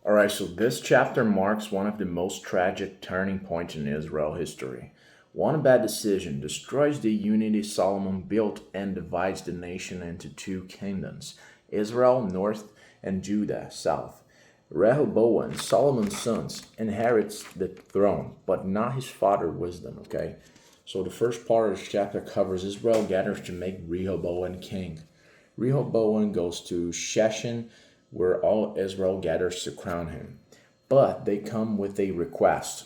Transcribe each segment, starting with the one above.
All right, so this chapter marks one of the most tragic turning points in Israel history. One bad decision destroys the unity Solomon built and divides the nation into two kingdoms, Israel north and Judah south. Rehoboam, Solomon's son, inherits the throne, but not his father's wisdom, okay? So the first part of this chapter covers Israel gathers to make Rehoboam king. Rehoboam goes to Shechem, where all Israel gathers to crown him. But they come with a request.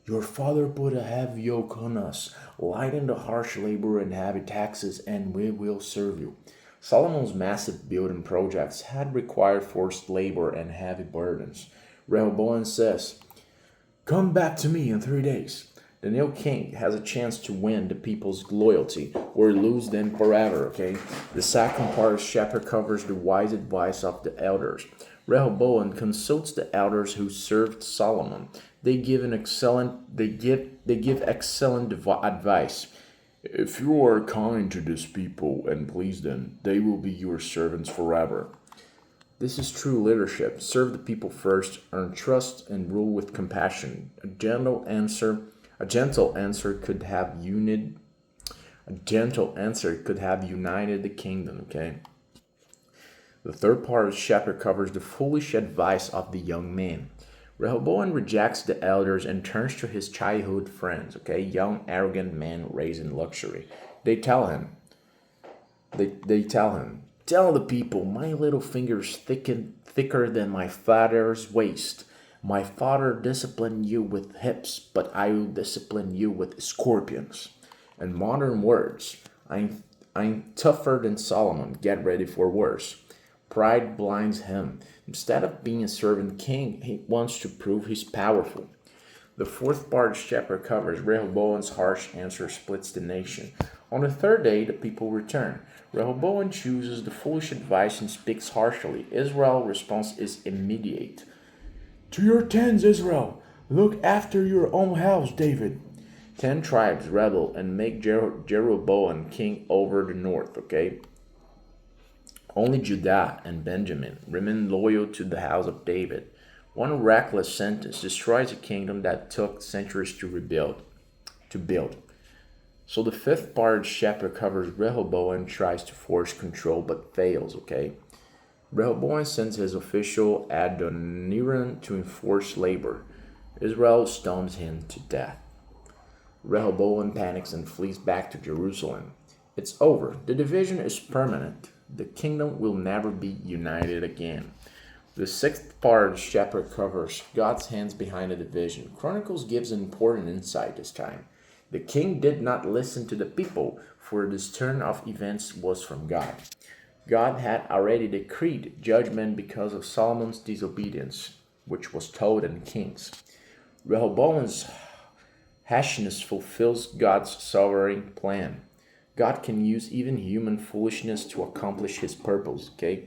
Your father put a heavy yoke on us, lighten the harsh labor and heavy taxes, and we will serve you. Solomon's massive building projects had required forced labor and heavy burdens. Rehoboam says, come back to me in 3 days. The new king has a chance to win the people's loyalty or lose them forever, okay? The second part of the chapter covers the wise advice of the elders. Rehoboam consults the elders who served Solomon. They give excellent advice. If you are kind to this people and please them, they will be your servants forever. This is true leadership. Serve the people first, earn trust, and rule with compassion. A gentle answer could have united the kingdom, okay? The third part of the chapter covers the foolish advice of the young man. Rehoboam rejects the elders and turns to his childhood friends, okay? Young, arrogant men raised in luxury. They tell him, tell the people, my little fingers thicker than my father's waist. My father disciplined you with hips, but I will discipline you with scorpions. In modern words, I'm tougher than Solomon. Get ready for worse. Pride blinds him. Instead of being a servant king, he wants to prove he's powerful. The fourth part of the chapter covers Rehoboam's harsh answer splits the nation. On the third day, the people return. Rehoboam chooses the foolish advice and speaks harshly. Israel's response is immediate. To your tents, Israel! Look after your own house, David. 10 tribes rebel and make Jeroboam king over the north, okay? Only Judah and Benjamin remain loyal to the house of David. One reckless sentence destroys a kingdom that took centuries to build. So the fifth part of the chapter covers Rehoboam tries to force control but fails, okay? Rehoboam sends his official Adoniram to enforce labor. Israel stones him to death. Rehoboam panics and flees back to Jerusalem. It's over. The division is permanent. The kingdom will never be united again. The sixth part of the chapter covers God's hands behind the division. Chronicles gives an important insight this time. The king did not listen to the people, for this turn of events was from God. God had already decreed judgment because of Solomon's disobedience, which was told in Kings. Rehoboam's harshness fulfills God's sovereign plan. God can use even human foolishness to accomplish his purpose, okay?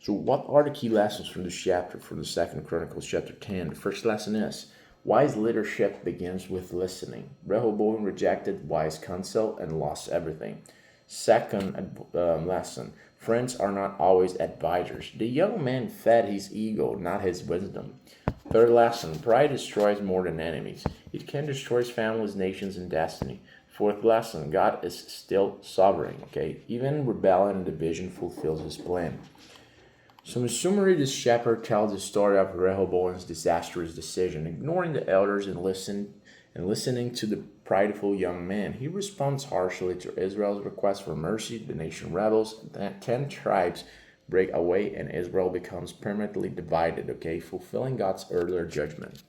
So what are the key lessons from this chapter, from the second Chronicles chapter 10? The first lesson is, wise leadership begins with listening. Rehoboam rejected wise counsel and lost everything. Second lesson, friends are not always advisors. The young man fed his ego, not his wisdom. Third lesson, pride destroys more than enemies. It can destroy families, nations, and destiny. Fourth lesson, God is still sovereign, okay? Even rebellion and division fulfills his plan. So in summary, this chapter tells the story of Rehoboam's disastrous decision, ignoring the elders and listening to the prideful young man. He responds harshly to Israel's request for mercy. The nation rebels. 10 tribes break away, and Israel becomes permanently divided, okay? Fulfilling God's earlier judgment.